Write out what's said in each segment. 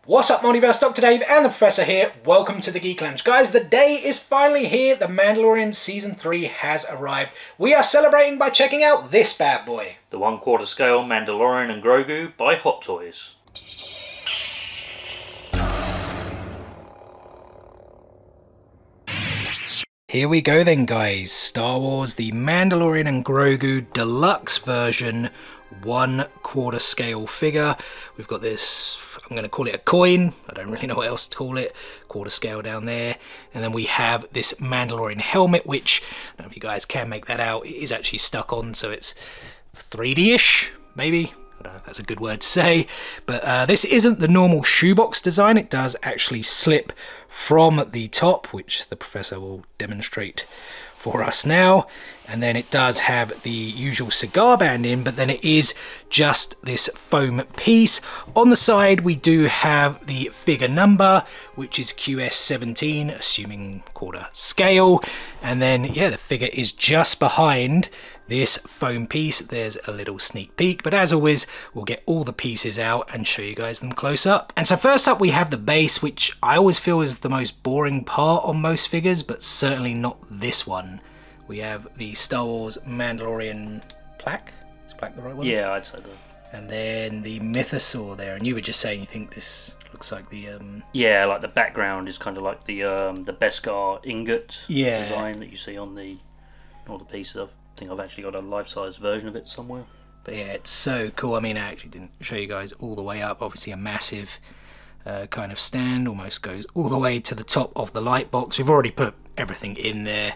What's up, Multiverse? Dr. Dave and the Professor here. Welcome to the Geek Lounge. Guys, the day is finally here. The Mandalorian Season 3 has arrived. We are celebrating by checking out this bad boy. The 1/4 scale Mandalorian and Grogu by Hot Toys. Here we go then, guys. Star Wars, the Mandalorian and Grogu Deluxe version, 1/4 scale figure. We've got this, I'm going to call it a coin. I don't really know what else to call it. 1/4 scale down there. And then we have this Mandalorian helmet, which, I don't know if you guys can make that out. It is actually stuck on, so it's 3D-ish, maybe. I don't know if that's a good word to say, but this isn't the normal shoebox design. It does actually slip from the top, which the Professor will demonstrate for us now. And then it does have the usual cigar band in, but then it is just this foam piece. On the side, we do have the figure number, which is QS17, assuming 1/4 scale. And then, yeah, the figure is just behind this foam piece. There's a little sneak peek, but as always, we'll get all the pieces out and show you guys them close up. And so first up, we have the base, which I always feel is the most boring part on most figures, but certainly not this one. We have the Star Wars Mandalorian plaque. Is plaque the right one? Yeah, I'd say that. And then the mythosaur there. And you were just saying you think this looks like the yeah, like the background is kind of like the Beskar ingot yeah. design that you see on all the pieces. I think I've actually got a life-size version of it somewhere. But yeah, it's so cool. I mean, I actually didn't show you guys all the way up. Obviously, a massive kind of stand, almost goes all the way to the top of the light box. We've already put everything in there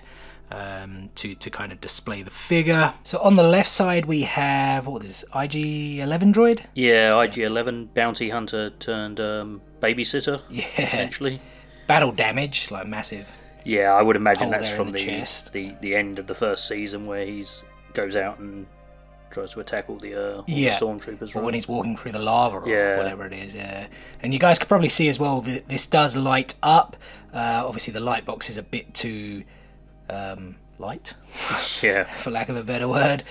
to kind of display the figure. So on the left side we have, what is this, IG-11 droid? Yeah, IG-11 bounty hunter turned babysitter, yeah, essentially. Battle damage, like massive. Yeah, I would imagine that's from the end of the first season where he's goes out and tries to attack all the stormtroopers. Or when he's walking through the lava or whatever it is, yeah. And you guys can probably see as well that this does light up. Obviously the light box is a bit too light, yeah, for lack of a better word,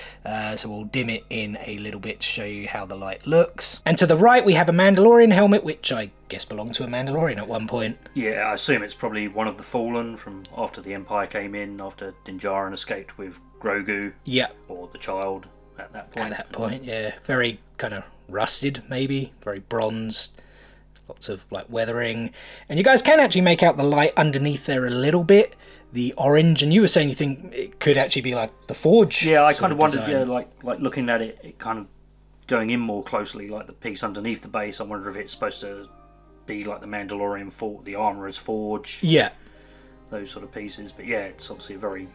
so we'll dim it in a little bit to show you how the light looks. And to the right we have a Mandalorian helmet, which I guess belonged to a Mandalorian at one point. Yeah, I assume it's probably one of the Fallen from after the Empire came in, after Din Djarin escaped with Grogu. Yeah. Or the child at that point. At that point, yeah. Very kind of rusted, maybe, very bronzed. Lots of like weathering, and you guys can actually make out the light underneath there a little bit, the orange. And you were saying you think it could actually be like the Forge. Yeah, I kind of wondered, yeah, like looking at it kind of going in more closely, like the piece underneath the base. I wonder if it's supposed to be like the Mandalorian Forge, the Armorer's Forge. Yeah, those sort of pieces. But yeah, it's obviously a very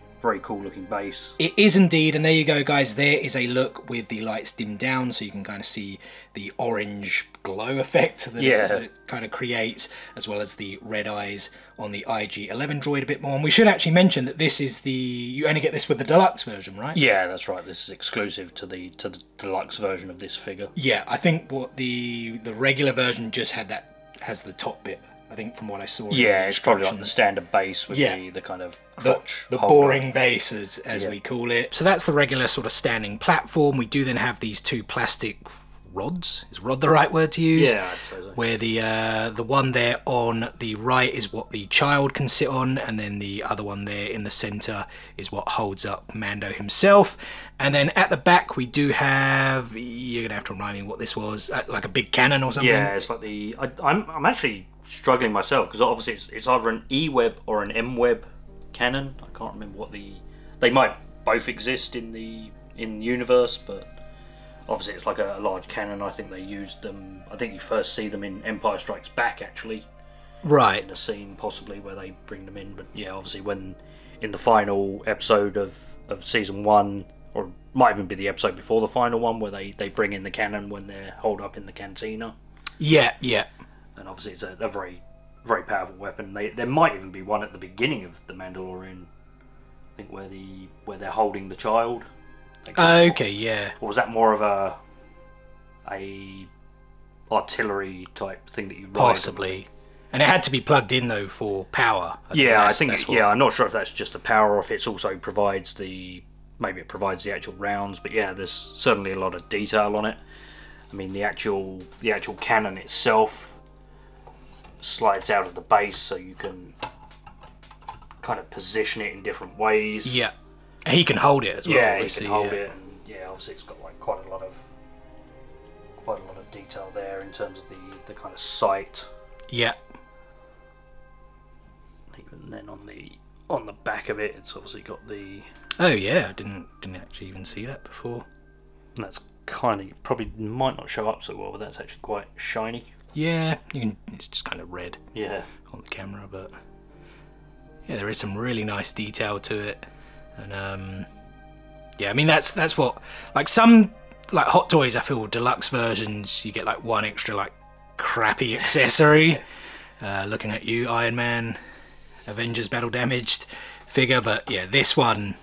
cool looking base. It is indeed, and there you go, guys. There is a look with the lights dimmed down, so you can kind of see the orange glow effect that it kind of creates, as well as the red eyes on the IG-11 droid a bit more. And we should actually mention that this is you only get this with the deluxe version, right? Yeah, that's right. This is exclusive to the deluxe version of this figure. Yeah, I think what the regular version just has the top bit. I think from what I saw. Yeah, it's probably like the standard base with the kind of crotch. The boring base, as we call it. So that's the regular sort of standing platform. We do then have these two plastic rods. Is rod the right word to use? Yeah, I'd say so. Where the one there on the right is what the child can sit on, and then the other one there in the center is what holds up Mando himself. And then at the back we do have, you're gonna have to remind me what this was, like a big cannon or something. Yeah, it's like I'm actually struggling myself, because obviously it's either an E-web or an M-web cannon. I can't remember what they might both exist in the universe, but obviously it's like a large cannon. I think they used them, I think you first see them in Empire Strikes Back, actually, right, in a scene possibly where they bring them in. But yeah, obviously when in the final episode of season 1, or might even be the episode before the final one, where they bring in the cannon when they're holed up in the cantina. Yeah. And obviously it's a very, very powerful weapon. There might even be one at the beginning of the Mandalorian, I think, where they're holding the child. Okay, yeah. Or was that more of a artillery type thing that you ride? Possibly. And it had to be plugged in though for power. I think I'm not sure if that's just the power or if it also provides maybe it provides the actual rounds. But yeah, there's certainly a lot of detail on it. I mean, the actual cannon itself slides out of the base, so you can kind of position it in different ways. Yeah, he can hold it as well. Yeah, he can hold it, and yeah, obviously it's got like quite a lot of detail there in terms of the kind of sight. Yeah. Even then on the back of it, it's obviously got the. Oh yeah, I didn't actually even see that before. And that's kind of probably might not show up so well, but that's actually quite shiny. Yeah, it's just kind of red. Yeah. On the camera, but yeah, there is some really nice detail to it, and yeah, I mean that's what like some like Hot Toys. I feel deluxe versions you get like one extra like crappy accessory. Looking at you, Iron Man, Avengers Battle Damaged figure, but yeah, this one,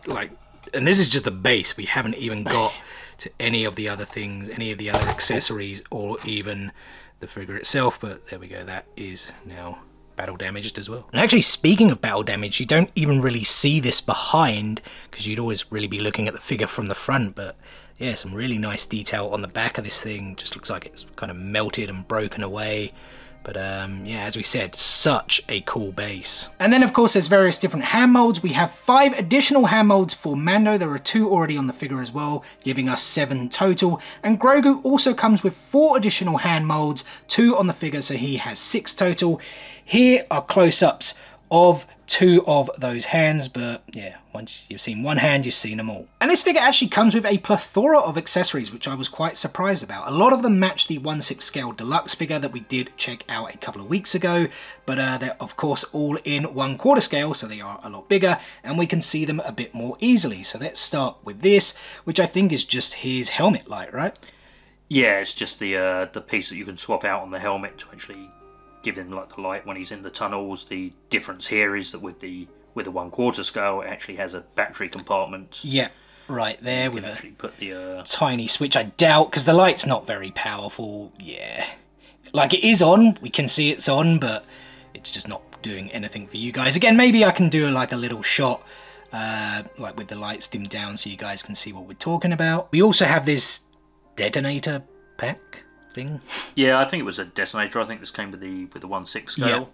like, and this is just the base. We haven't even got to any of the other things, any of the other accessories, or even the figure itself. But there we go. That is now battle damaged as well. And actually, speaking of battle damage, you don't even really see this behind because you'd always really be looking at the figure from the front. But yeah, some really nice detail on the back of this thing. Just looks like it's kind of melted and broken away. But yeah, as we said, such a cool base. And then of course there's various different hand molds. We have 5 additional hand molds for Mando. There are 2 already on the figure as well, giving us 7 total. And Grogu also comes with 4 additional hand molds, 2 on the figure, so he has 6 total. Here are close-ups of 2 of those hands, but yeah, once you've seen one hand, you've seen them all. And this figure actually comes with a plethora of accessories, which I was quite surprised about. A lot of them match the 1/6 scale deluxe figure that we did check out a couple of weeks ago, but they're of course all in 1/4 scale, so they are a lot bigger, and we can see them a bit more easily. So let's start with this, which I think is just his helmet light, right? Yeah, it's just the piece that you can swap out on the helmet to actually give him like the light when he's in the tunnels. The difference here is that with the 1/4 scale, it actually has a battery compartment. Yeah, right there with actually put the tiny switch. I doubt, because the light's not very powerful. Yeah, like it is on. We can see it's on, but it's just not doing anything for you guys. Again, maybe I can do like a little shot, like with the lights dimmed down, so you guys can see what we're talking about. We also have this detonator pack thing. Yeah, I think it was a detonator. I think this came with the 1/6 scale.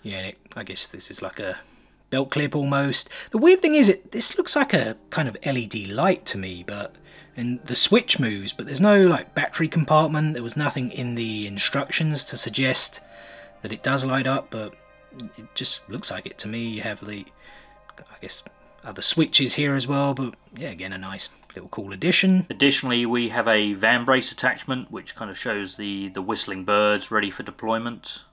Yeah, I guess this is like a belt clip almost. The weird thing is, this looks like a kind of LED light to me, and the switch moves, but there's no like battery compartment. There was nothing in the instructions to suggest that it does light up, but it just looks like it to me. You have the, I guess, other switches here as well, but yeah, again, a nice little cool addition. Additionally, we have a van brace attachment, which kind of shows the whistling birds ready for deployment.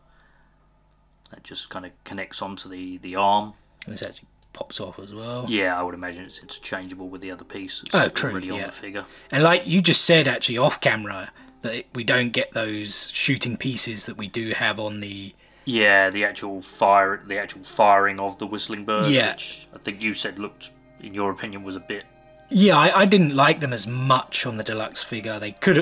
That just kind of connects onto the arm. And this actually pops off as well. Yeah, I would imagine it's interchangeable with the other piece that's already on the figure. And like you just said, actually off camera, that we don't get those shooting pieces that we do have on the. Yeah, the actual firing of the whistling birds, which I think you said looked, in your opinion, was a bit. Yeah, I didn't like them as much on the deluxe figure.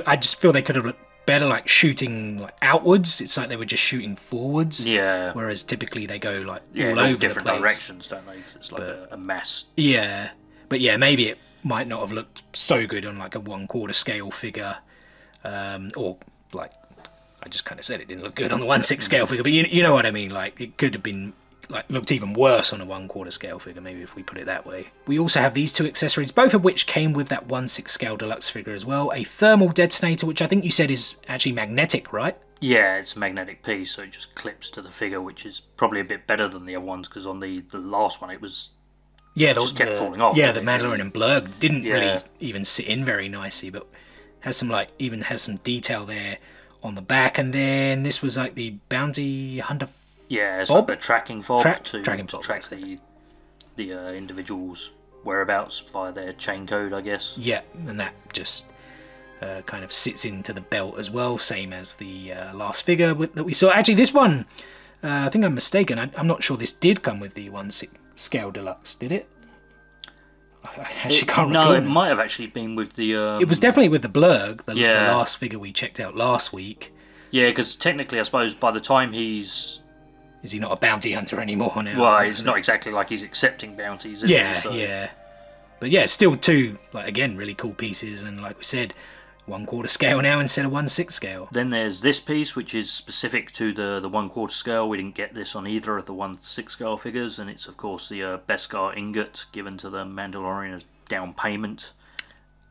I just feel they could have looked better, like shooting like outwards. It's like they were just shooting forwards. Yeah. Whereas typically they go like all over different the place. directions, don't they? It's like a mass. Yeah, but yeah, maybe it might not have looked so good on like a 1/4 scale figure, or like I just kind of said it didn't look good on the 1/6 scale figure. But you know what I mean? Like it could have been. Like looked even worse on a 1/4 scale figure, maybe, if we put it that way. We also have these 2 accessories, both of which came with that 1/6 scale deluxe figure as well. A thermal detonator, which I think you said is actually magnetic, right? Yeah, it's a magnetic piece, so it just clips to the figure, which is probably a bit better than the other ones, because on the last one it was just kept falling off. Yeah, the Mandalorian and Blurg didn't really even sit in very nicely, but has some even has some detail there on the back. And then this was like the bounty hunter. Yeah, it's like the tracking fob to tracking fob, track the individual's whereabouts via their chain code, I guess. Yeah, and that just kind of sits into the belt as well, same as the last figure that we saw. Actually, this one, I think I'm mistaken. I'm not sure this did come with the 1/6 scale deluxe, did it? I actually can't recall. No, it might have actually been with the. It was definitely with the Blurg, the last figure we checked out last week. Yeah, because technically, I suppose by the time he's. Is he not a bounty hunter anymore now? Well, it's not exactly like he's accepting bounties, is yeah, he? So. Yeah. But yeah, still 2, like again, really cool pieces, and like we said, 1/4 scale now instead of 1/6 scale. Then there's this piece, which is specific to the 1/4 scale. We didn't get this on either of the 1/6 scale figures, and it's of course the Beskar ingot given to the Mandalorian as down payment.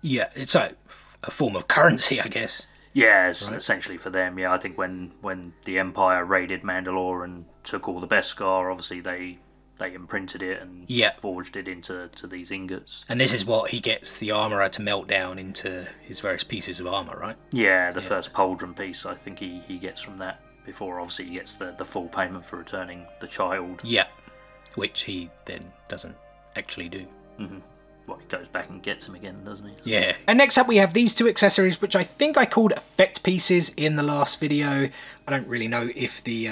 Yeah, it's like a form of currency, I guess. Yeah, it's essentially for them. Yeah, I think when the Empire raided Mandalore and took all the Beskar, obviously they imprinted it and forged it into these ingots. And this is what he gets the armourer to melt down into his various pieces of armour, right? Yeah, the first pauldron piece I think he gets from that, before obviously he gets the full payment for returning the child. Yeah, which he then doesn't actually do. Mm-hmm. Well, he goes back and gets him again, doesn't he? So. Yeah. And next up we have these two accessories, which I think I called effect pieces in the last video. I don't really know if the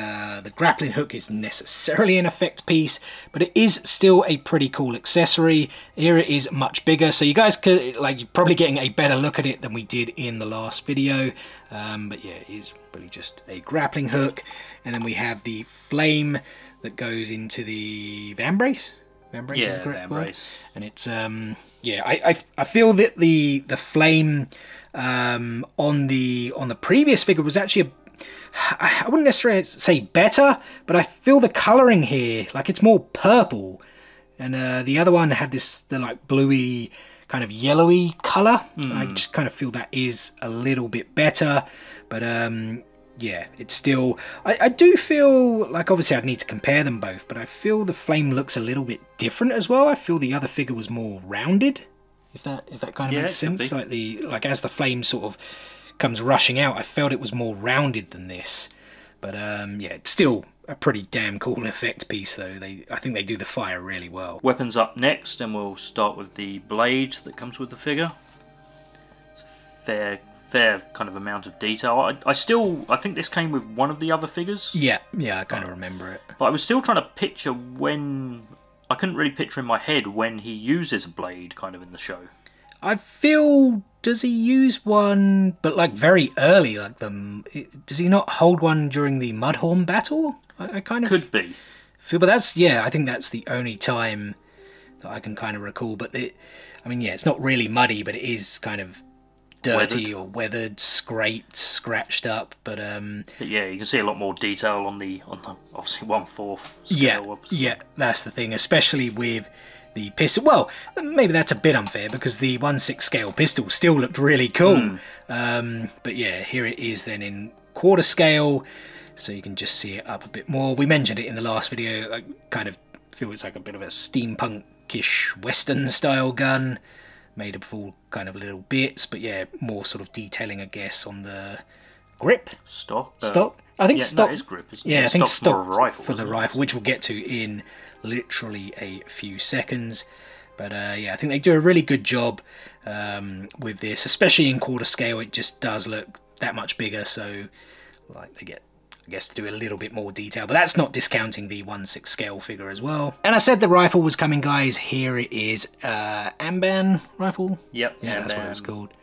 grappling hook is necessarily an effect piece, but it is still a pretty cool accessory. Here it is much bigger, so you guys could, like, you're probably getting a better look at it than we did in the last video. But yeah, it is really just a grappling hook. And then we have the flame that goes into the vambrace. Vambrace is the correct word. And it's yeah, I feel that the flame on the previous figure was actually I wouldn't necessarily say better, but I feel the colouring here, like it's more purple, and the other one had the like bluey kind of yellowy colour. I just kind of feel that is a little bit better, but yeah, it's still... I do feel like, obviously I'd need to compare them both, but I feel the flame looks a little bit different as well. I feel the other figure was more rounded, if that kind of makes sense. Like as the flame sort of comes rushing out, I felt it was more rounded than this. But yeah, it's still a pretty damn cool effect piece though. I think they do the fire really well. Weapons up next, and we'll start with the blade that comes with the figure. It's a fair kind of amount of detail. I think this came with one of the other figures. Yeah, I kind of remember it. But I was still trying to picture when... I couldn't really picture in my head when he uses a blade kind of in the show. I feel... Does he use one, but like very early? Like does he not hold one during the Mudhorn battle? I kind of... Could be. Feel, but that's... Yeah, I think that's the only time that I can kind of recall. But I mean, yeah, it's not really muddy, but it is kind of dirty or weathered, scraped, scratched up, but yeah, you can see a lot more detail on the obviously 1/4 scale. Yeah, that's the thing, especially with the pistol. Well, maybe that's a bit unfair because the 1/6 scale pistol still looked really cool. But yeah, here it is then in 1/4 scale, so you can just see it up a bit more. We mentioned it in the last video. I kind of feel it's like a bit of a steampunkish Western style gun, made up of all kind of little bits, but yeah, more sort of detailing, I guess, on the grip. Stock? I think stock. That is grip, isn't it? Yeah, I think stock for a rifle, for the rifle, which we'll get to in literally a few seconds. But yeah, I think they do a really good job with this, especially in 1/4 scale. It just does look that much bigger, so like they get, I guess, to do a little bit more detail, but that's not discounting the 1/6 scale figure as well. And I said the rifle was coming, guys. Here it is, Amban rifle. Yep, yeah, that's what it was called.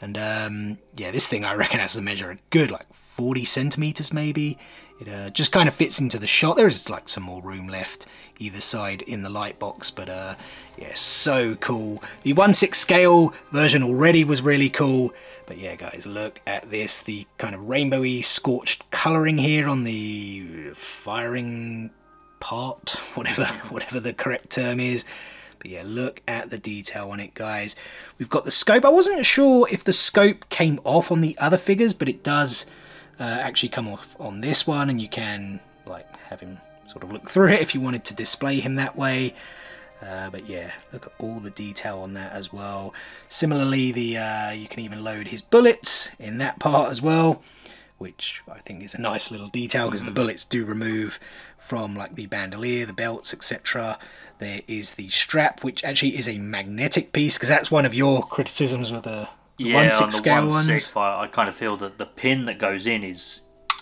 And yeah, this thing I reckon has to measure a good like 40 centimeters maybe. It just kind of fits into the shot. There is like some more room left either side in the light box, but yeah, so cool. The 1/6 scale version already was really cool. But yeah, guys, look at this. The kind of rainbowy scorched colouring here on the firing part, whatever the correct term is. But yeah, look at the detail on it, guys. We've got the scope. I wasn't sure if the scope came off on the other figures, but it does actually come off on this one, and you can like have him sort of look through it if you wanted to display him that way. But yeah, look at all the detail on that as well. Similarly, you can even load his bullets in that part as well, which I think is a nice little detail because the bullets do remove from like the bandolier, the belts, etc. There is the strap, which actually is a magnetic piece, because that's one of your criticisms with the 1/6 scale ones. I kind of feel that the pin that goes in is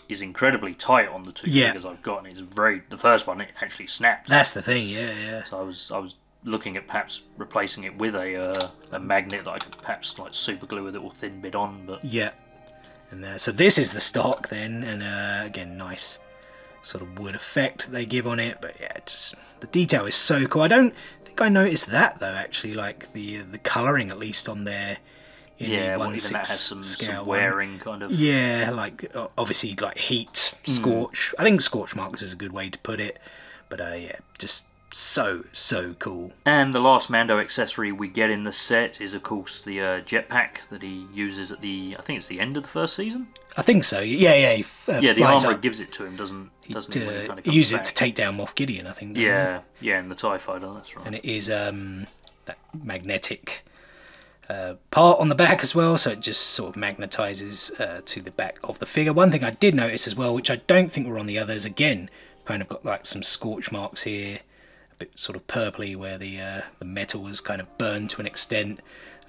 incredibly tight on the two figures I've got, and it's the first one, it actually snapped. That's the thing, yeah. So I was looking at perhaps replacing it with a magnet that I could perhaps like super glue a little thin bit on, but yeah. And so this is the stock then, and again, nice sort of wood effect they give on it. But yeah, just the detail is so cool. I don't think I noticed that though, actually, like the colouring at least on there in yeah, the well, even that 1/6 has some scale wearing kind of. Yeah, like obviously like heat, scorch. I think scorch marks is a good way to put it. But yeah, just so cool. And the last Mando accessory we get in the set is, of course, the jetpack that he uses at I think it's the end of the first season. I think so. Yeah. Yeah, the armor gives it to him, doesn't he? When he kind of comes use back. it to take down Moff Gideon, I think. Yeah, yeah, in the TIE fighter, that's right. And it is that magnetic part on the back as well, so it just sort of magnetizes to the back of the figure. One thing I did notice as well, which I don't think were on the others, again, kind of got like some scorch marks here, a bit sort of purpley where the metal was kind of burned to an extent.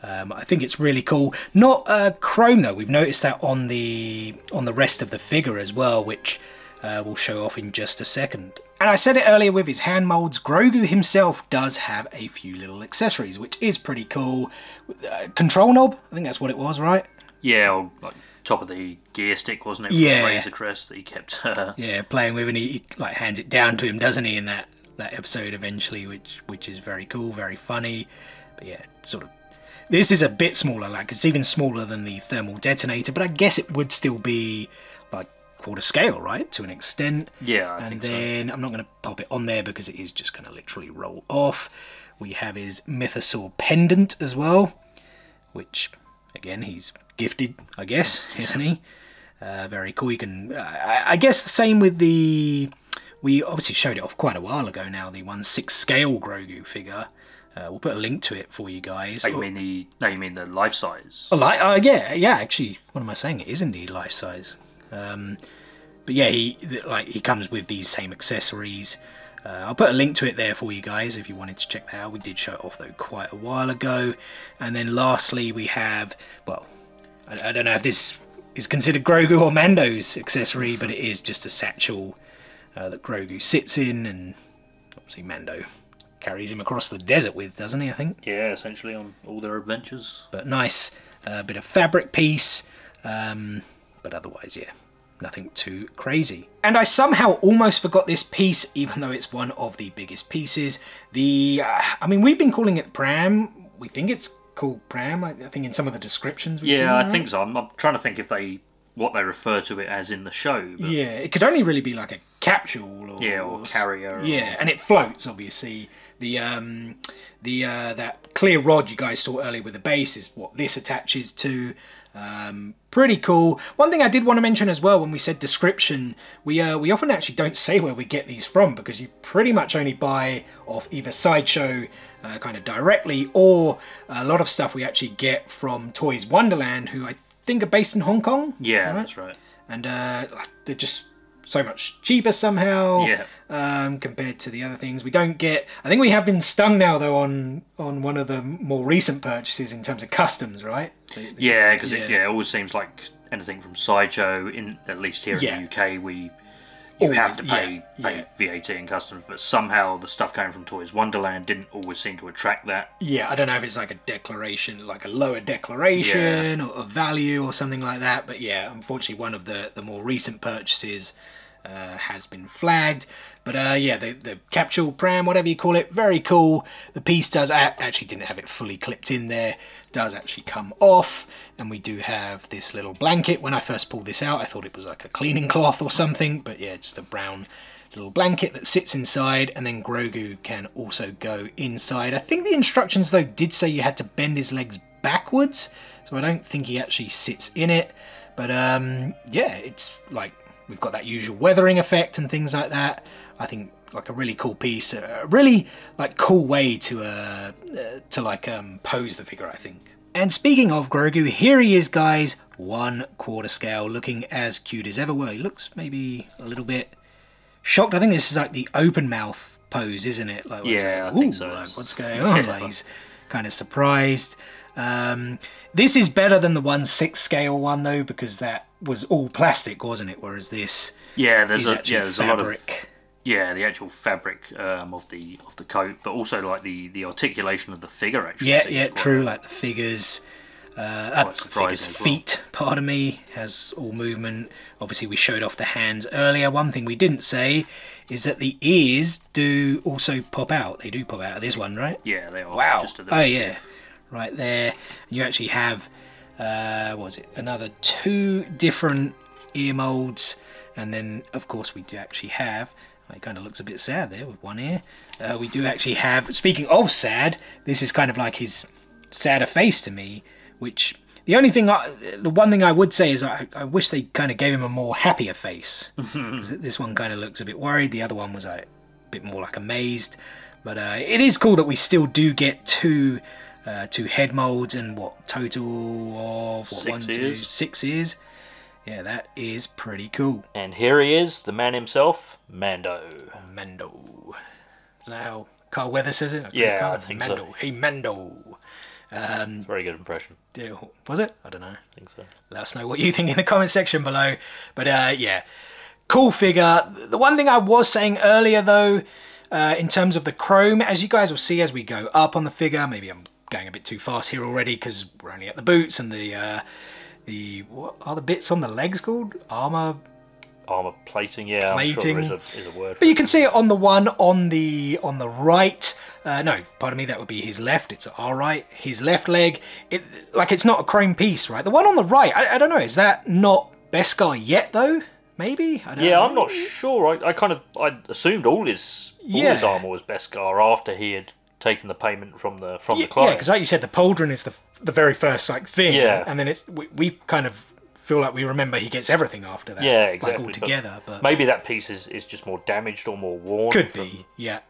I think it's really cool. Not chrome though. We've noticed that on the rest of the figure as well, which we'll show off in just a second. And I said it earlier with his hand molds, Grogu himself does have a few little accessories, which is pretty cool. Control knob, I think that's what it was, right? Yeah, or like top of the gear stick, wasn't it? Yeah. The Razor Crest that he kept. Yeah, playing with, and he like hands it down to him, doesn't he, in that episode eventually, which is very cool, very funny. But yeah, sort of. This is a bit smaller, like it's even smaller than the thermal detonator, but I guess it would still be like quarter scale, right, to an extent. Yeah, I think so. And then I'm not going to pop it on there because it is just going to literally roll off. We have his Mythosaur pendant as well, which again he's gifted, I guess, isn't he? Very cool. You can, I guess, the same with the. We obviously showed it off quite a while ago now. The 1/6 scale Grogu figure. We'll put a link to it for you guys. Oh, you mean the life size? Oh, yeah. Actually, what am I saying? It is indeed life size. But yeah, he comes with these same accessories. I'll put a link to it there for you guys if you wanted to check that out. We did show it off though quite a while ago. And then lastly, we have, well, I don't know if this is considered Grogu or Mando's accessory, but it is just a satchel that Grogu sits in, and obviously Mando carries him across the desert with, doesn't he, I think? Yeah, essentially on all their adventures. But nice bit of fabric piece, but otherwise, yeah, nothing too crazy. And I somehow almost forgot this piece, even though it's one of the biggest pieces. I mean, we've been calling it Pram. We think it's called Pram, I think in some of the descriptions we've seen. Yeah, I think so. I'm trying to think if what they refer to it as in the show. But... Yeah, it could only really be like a capsule or carrier. Yeah, and it floats, obviously. That clear rod you guys saw earlier with the base is what this attaches to. Pretty cool. One thing I did want to mention as well when we said description, we often actually don't say where we get these from, because you pretty much only buy off either Sideshow kind of directly, or a lot of stuff we actually get from Toys Wonderland, who I think are based in Hong Kong. Yeah, right? That's right. And they're just so much cheaper somehow. Yeah. Compared to the other things. We don't get... I think we have been stung now, though, on one of the more recent purchases in terms of customs, right? Yeah, because it always seems like anything from Sideshow, at least here in the UK, you have to pay VAT and customs, but somehow the stuff coming from Toys Wonderland didn't always seem to attract that. Yeah, I don't know if it's like a declaration, like a lower declaration or a value or something like that, but yeah, unfortunately one of the more recent purchases has been flagged. But yeah, the capsule, pram, whatever you call it, very cool. The piece does, actually didn't have it fully clipped in there, does actually come off. And we do have this little blanket. When I first pulled this out, I thought it was like a cleaning cloth or something. But yeah, just a brown little blanket that sits inside. And then Grogu can also go inside. I think the instructions, though, did say you had to bend his legs backwards. So I don't think he actually sits in it. But yeah, it's like... We've got that usual weathering effect and things like that. I think like a really cool piece, a really like cool way to pose the figure, I think. And speaking of Grogu, here he is, guys, 1/4 scale, looking as cute as ever. Well, he looks maybe a little bit shocked. I think this is like the open mouth pose, isn't it? Like, I think so. Like, what's going on? Like, he's kind of surprised. This is better than the 1/6 scale one though, because that was all plastic, wasn't it? Whereas this, there's a lot of the actual fabric of the coat, but also like the articulation of the figure. Actually, true. Like the figures, feet. Pardon me, has all movement. Obviously, we showed off the hands earlier. One thing we didn't say is that the ears do also pop out. They do pop out of this one, right? Yeah, they are. Wow. Just a little stiff. Yeah. Right there, you actually have what was it? Another 2 different ear molds, and then of course we do actually have. It kind of looks a bit sad there with one ear. We do actually have. Speaking of sad, this is kind of like his sadder face to me. Which the one thing I would say is I wish they kind of gave him a more happier face. Because this one kind of looks a bit worried. The other one was a bit more like amazed. But it is cool that we still do get 2 head molds and what total of what 6 ears. 6 ears. Yeah, that is pretty cool. And here he is, the man himself, Mando. Mando. Is that how Carl Weathers says it? Yeah, I think Mando. so. Hey, Mando. Very good impression. Was it? I don't know. I think so. Let us know what you think in the comment section below. But yeah, cool figure. The one thing I was saying earlier though, in terms of the chrome, as you guys will see as we go up on the figure, maybe I'm going a bit too fast here already because we're only at the boots and the what are the bits on the legs called? Armor plating, yeah. Plating. I'm sure is a word. But you can see it on the one on the right. No, pardon me, that would be his left. It's our right. His left leg. It's not a chrome piece, right? The one on the right, I don't know. Is that not Beskar yet though? Maybe. I don't know. I'm not sure. I assumed all his armor was Beskar after he had taken the payment from the client. Yeah, because like you said, the pauldron is the very first thing. Yeah. And then we kind of feel like we remember he gets everything after that. Yeah, exactly. All together. But maybe that piece is just more damaged or more worn. Could be, yeah.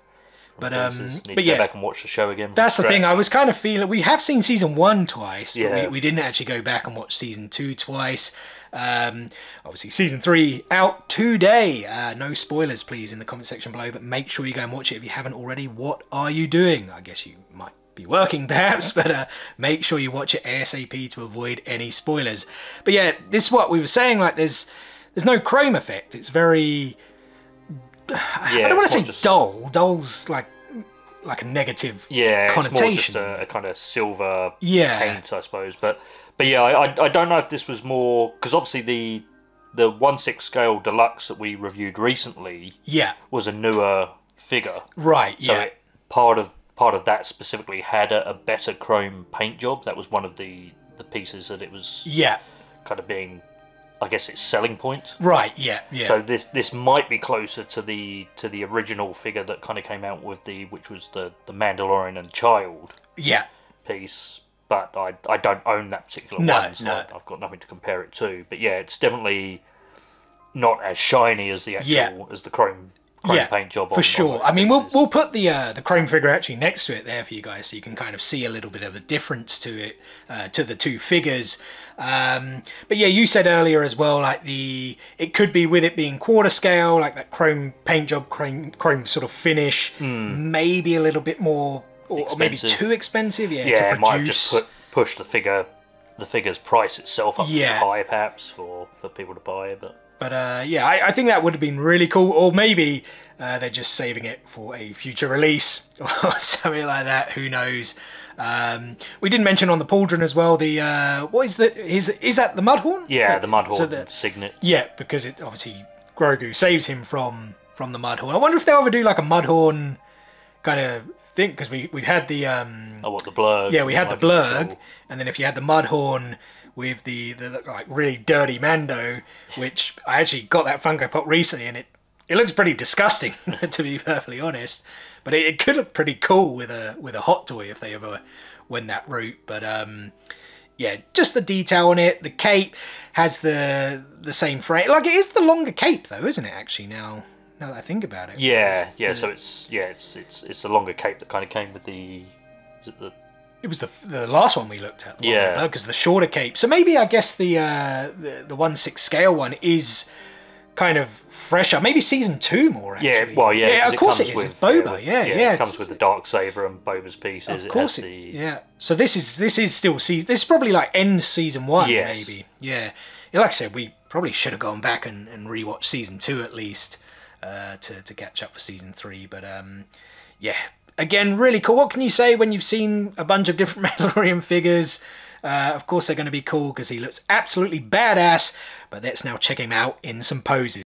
But need to go back and watch the show again. That's the thing. I was kind of feeling we have seen season 1 twice, but we didn't actually go back and watch season 2 twice. Obviously, season 3 out today. No spoilers, please, in the comment section below. But make sure you go and watch it if you haven't already. What are you doing? I guess you might be working, perhaps, but make sure you watch it ASAP to avoid any spoilers. But yeah, this is what we were saying. Like, there's no chrome effect. It's very. I don't want to say dull. Dull's like a negative connotation. It's more just a kind of silver paint, I suppose. But yeah, I don't know if this was more because obviously the 1/6 scale deluxe that we reviewed recently was a newer figure, right? So part of that specifically had a better chrome paint job. That was one of the pieces that it was kind of being. I guess its selling point. Right, yeah. So this might be closer to the original figure that kind of came out with which was the Mandalorian and Child piece. But I don't own that particular one, so I've got nothing to compare it to. But yeah, it's definitely not as shiny as the actual as the chrome paint job. For sure. I mean, we'll put the chrome figure actually next to it there for you guys, so you can kind of see a little bit of a difference to it, to the 2 figures. But yeah, you said earlier as well, like it could be with it being quarter scale, like that chrome paint job, chrome sort of finish, maybe a little bit more, or maybe too expensive. Yeah, to produce. It might have just push the figure's price itself up high, perhaps for people to buy. But yeah, I think that would have been really cool. Or maybe they're just saving it for a future release or something like that. Who knows? We didn't mention on the pauldron as well. What is that the Mudhorn? Yeah, the Mudhorn signet. Yeah, because it obviously Grogu saves him from the Mudhorn. I wonder if they'll ever do like a Mudhorn kind of thing, because we've had the the blurg. Yeah, we had the blurg, and then if you had the Mudhorn with the like really dirty Mando, which I actually got that Funko Pop recently, and it looks pretty disgusting to be perfectly honest. But it could look pretty cool with a hot toy if they ever went that route. But yeah, just the detail on it. The cape has the same frame. Like, it is the longer cape though, isn't it? Actually, now that I think about it. Yeah. So it's the longer cape that kind of came with the. It was the last one we looked at. Because the shorter cape. So maybe I guess the 1/6 scale one is kind of fresher. Maybe season 2 more actually. Yeah, of course it is. It's Boba. Yeah. It comes with the Darksaber and Boba's pieces. Of course So this is still season. This is probably like end season 1 maybe. Yeah. Like I said, we probably should have gone back and rewatched season 2 at least to catch up for season 3. But yeah. Again, really cool. What can you say when you've seen a bunch of different Mandalorian figures? Of course they're going to be cool because he looks absolutely badass. But let's now check him out in some poses.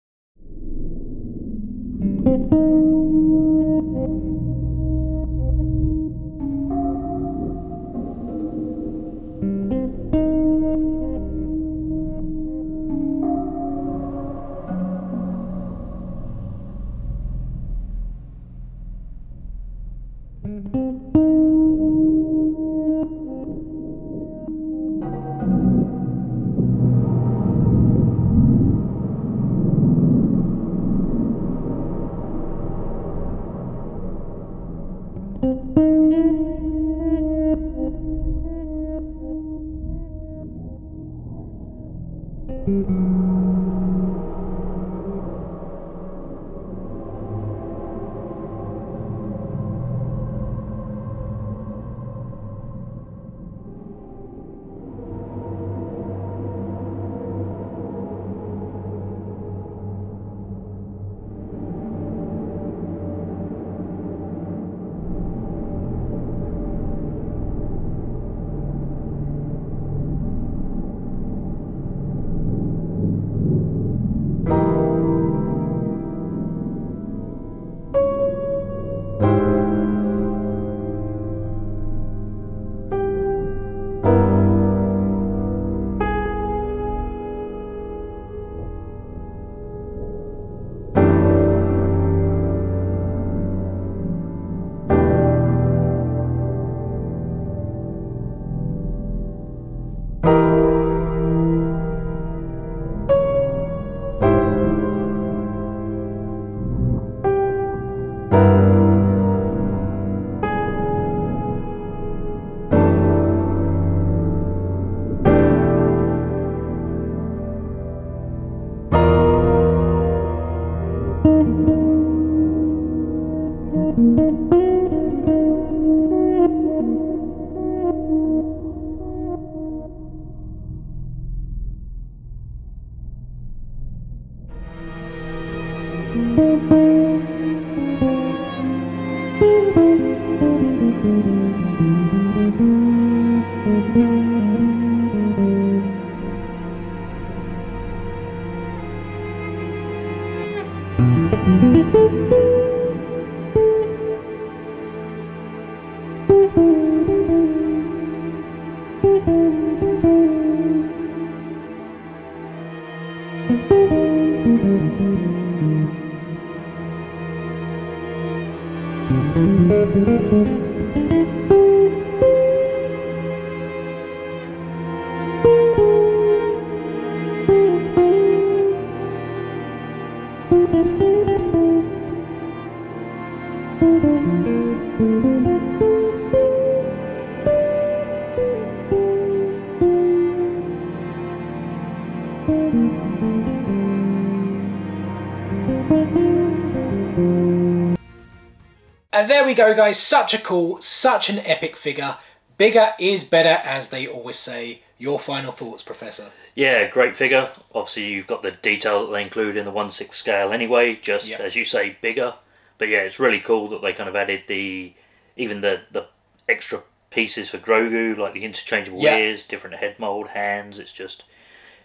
And there we go, guys. Such a cool, such an epic figure. Bigger is better, as they always say. Your final thoughts, Professor? Yeah, great figure. Obviously, you've got the detail that they include in the 1/6 scale anyway, just as you say, bigger. But yeah, it's really cool that they kind of added even the extra pieces for Grogu, like the interchangeable ears, different head mold, hands. It's just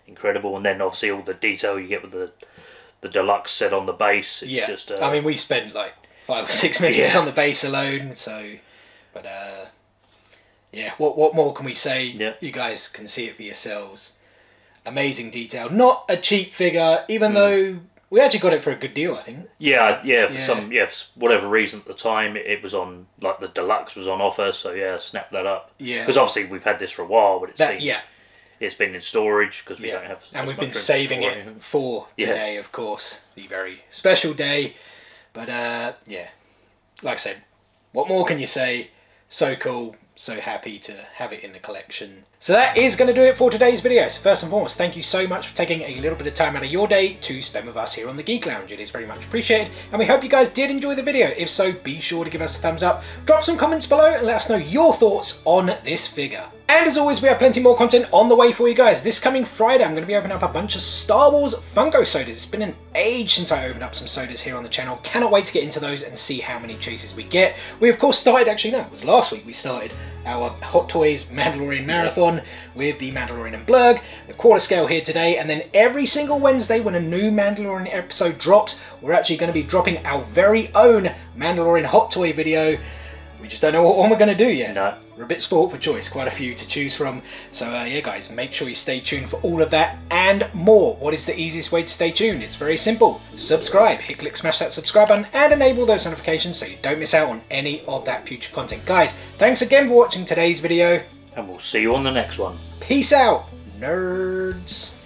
incredible. And then obviously all the detail you get with the deluxe set on the base. It's just. I mean, we spent like 5 or 6 minutes on the base alone, so. But yeah, what more can we say? You guys can see it for yourselves. Amazing detail. Not a cheap figure, even though we actually got it for a good deal, I think. For whatever reason at the time, it was on, like the deluxe was on offer, so yeah, snapped that up. Yeah. Because obviously we've had this for a while, but it's been in storage because we don't have. And we've been saving it for today, of course, the very special day. But yeah, like I said, what more can you say? So cool. So happy to have it in the collection. So that is going to do it for today's video. So first and foremost, thank you so much for taking a little bit of time out of your day to spend with us here on the Geek Lounge. It is very much appreciated, and we hope you guys did enjoy the video. If so, be sure to give us a thumbs up, drop some comments below, and let us know your thoughts on this figure. And as always, we have plenty more content on the way for you guys. This coming Friday, I'm going to be opening up a bunch of Star Wars Funko sodas. It's been an age since I opened up some sodas here on the channel. Cannot wait to get into those and see how many chases we get. We of course started, actually no, it was last week we started our Hot Toys Mandalorian Marathon with the Mandalorian and Blurg, the quarter scale here today, and then every single Wednesday when a new Mandalorian episode drops, we're actually going to be dropping our very own Mandalorian Hot Toy video. We just don't know what one we're going to do yet. No. We're a bit sport for choice, quite a few to choose from. So yeah guys, make sure you stay tuned for all of that and more. What is the easiest way to stay tuned? It's very simple. Subscribe, hit click, smash that subscribe button and enable those notifications so you don't miss out on any of that future content. Guys, thanks again for watching today's video. And we'll see you on the next one. Peace out, nerds.